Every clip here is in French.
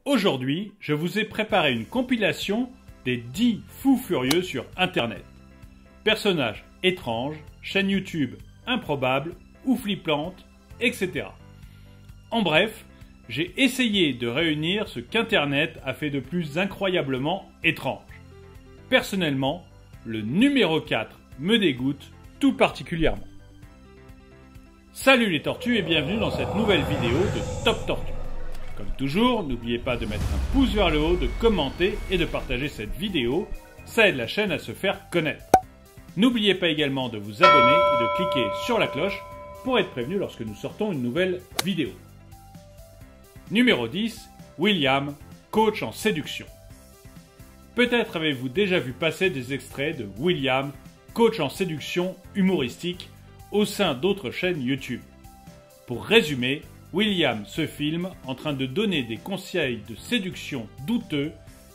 Aujourd'hui, je vous ai préparé une compilation des 10 fous furieux sur Internet. Personnages étranges, chaînes YouTube improbables ou flippantes, etc. En bref, j'ai essayé de réunir ce qu'Internet a fait de plus incroyablement étrange. Personnellement, le numéro 4 me dégoûte tout particulièrement. Salut les tortues et bienvenue dans cette nouvelle vidéo de Top Tortue. Comme toujours, n'oubliez pas de mettre un pouce vers le haut, de commenter et de partager cette vidéo, ça aide la chaîne à se faire connaître. N'oubliez pas également de vous abonner et de cliquer sur la cloche pour être prévenu lorsque nous sortons une nouvelle vidéo. Numéro 10, William, coach en séduction. Peut-être avez-vous déjà vu passer des extraits de William, coach en séduction humoristique, au sein d'autres chaînes YouTube. Pour résumer, William se filme en train de donner des conseils de séduction douteux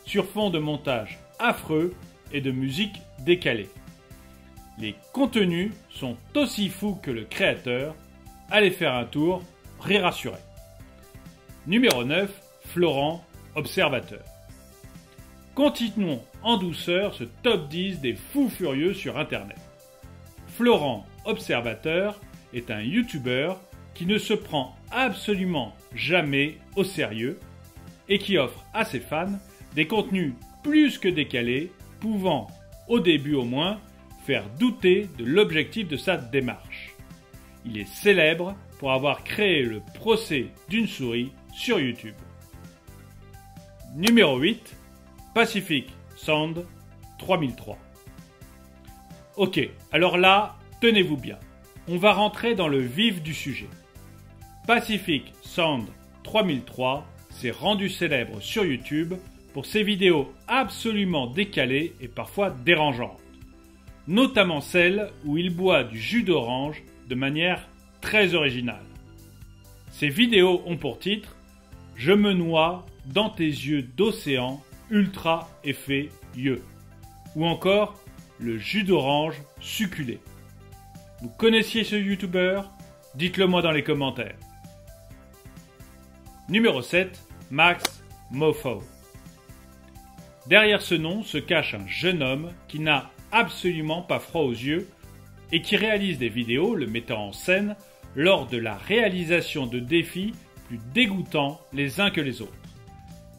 sur fond de montage affreux et de musique décalée. Les contenus sont aussi fous que le créateur. Allez faire un tour, rire assuré. Numéro 9, Florent, observateur. Continuons en douceur ce top 10 des fous furieux sur Internet. Florent, observateur, est un YouTuber qui ne se prend absolument jamais au sérieux et qui offre à ses fans des contenus plus que décalés, pouvant, au début au moins, faire douter de l'objectif de sa démarche. Il est célèbre pour avoir créé le procès d'une souris sur YouTube. Numéro 8, Pacific Sound 3003. Ok, alors là, tenez-vous bien. On va rentrer dans le vif du sujet. Pacific Sound 3003 s'est rendu célèbre sur YouTube pour ses vidéos absolument décalées et parfois dérangeantes. Notamment celle où il boit du jus d'orange de manière très originale. Ces vidéos ont pour titre « Je me noie dans tes yeux d'océan ultra effet yeux » ou encore « Le jus d'orange succulé ». Vous connaissiez ce youtubeur? Dites-le moi dans les commentaires. Numéro 7, Max Mofo. Derrière ce nom se cache un jeune homme qui n'a absolument pas froid aux yeux et qui réalise des vidéos le mettant en scène lors de la réalisation de défis plus dégoûtants les uns que les autres.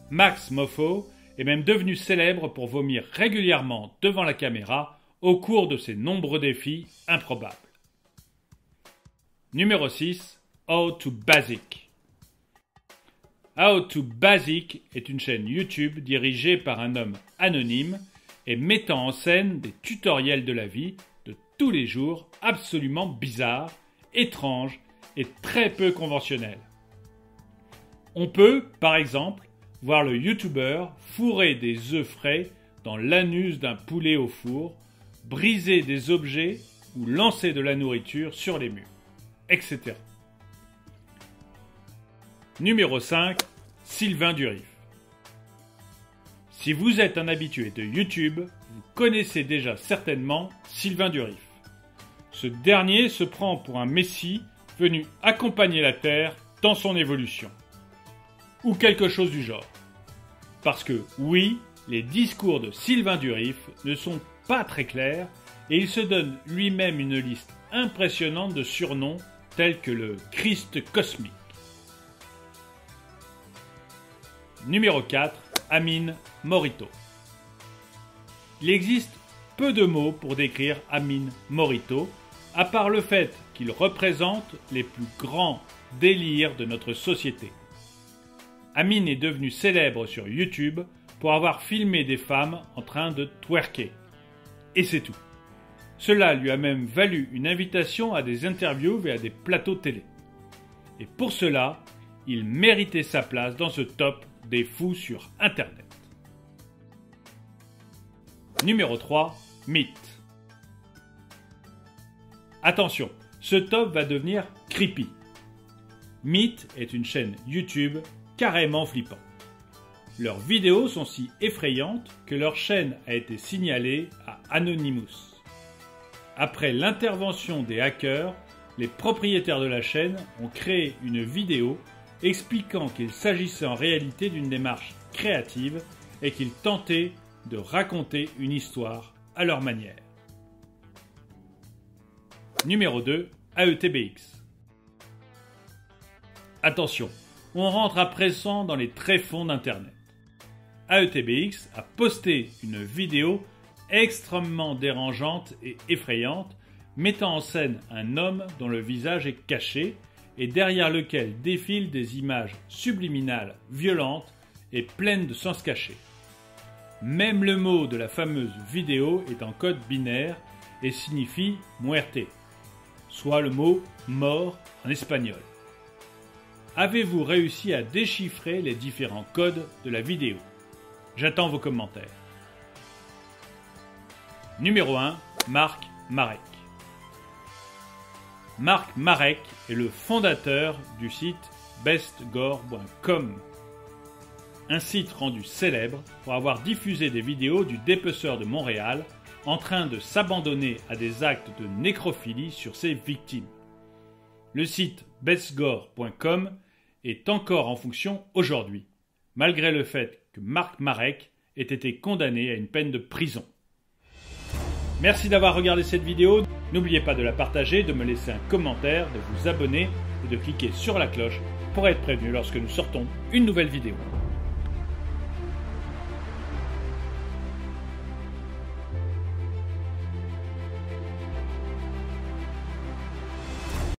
Max Mofo est même devenu célèbre pour vomir régulièrement devant la caméra au cours de ses nombreux défis improbables. Numéro 6, How to Basic. How to Basic est une chaîne YouTube dirigée par un homme anonyme et mettant en scène des tutoriels de la vie de tous les jours absolument bizarres, étranges et très peu conventionnels. On peut, par exemple, voir le YouTuber fourrer des œufs frais dans l'anus d'un poulet au four, briser des objets ou lancer de la nourriture sur les murs, etc. Numéro 5, Sylvain Durif. Si vous êtes un habitué de YouTube, vous connaissez déjà certainement Sylvain Durif. Ce dernier se prend pour un messie venu accompagner la Terre dans son évolution. Ou quelque chose du genre. Parce que oui, les discours de Sylvain Durif ne sont pas très clairs et il se donne lui-même une liste impressionnante de surnoms tels que le Christ cosmique. Numéro 4, Amine Morito. Il existe peu de mots pour décrire Amine Morito, à part le fait qu'il représente les plus grands délires de notre société. Amine est devenu célèbre sur YouTube pour avoir filmé des femmes en train de twerker. Et c'est tout. Cela lui a même valu une invitation à des interviews et à des plateaux télé. Et pour cela, il méritait sa place dans ce top des fous sur Internet. Numéro 3, Myth. Attention, ce top va devenir creepy. Myth est une chaîne YouTube carrément flippante. Leurs vidéos sont si effrayantes que leur chaîne a été signalée à Anonymous. Après l'intervention des hackers, les propriétaires de la chaîne ont créé une vidéo expliquant qu'il s'agissait en réalité d'une démarche créative et qu'ils tentaient de raconter une histoire à leur manière. Numéro 2. AETBX. Attention, on rentre à présent dans les tréfonds d'Internet. AETBX a posté une vidéo extrêmement dérangeante et effrayante, mettant en scène un homme dont le visage est caché et derrière lequel défilent des images subliminales, violentes et pleines de sens cachés. Même le mot de la fameuse vidéo est en code binaire et signifie muerte, soit le mot mort en espagnol. Avez-vous réussi à déchiffrer les différents codes de la vidéo? J'attends vos commentaires. Numéro 1. Marc Marek. Marc Marek est le fondateur du site bestgore.com, un site rendu célèbre pour avoir diffusé des vidéos du dépeceur de Montréal en train de s'abandonner à des actes de nécrophilie sur ses victimes. Le site bestgore.com est encore en fonction aujourd'hui, malgré le fait que Marc Marek ait été condamné à une peine de prison. Merci d'avoir regardé cette vidéo. N'oubliez pas de la partager, de me laisser un commentaire, de vous abonner et de cliquer sur la cloche pour être prévenu lorsque nous sortons une nouvelle vidéo.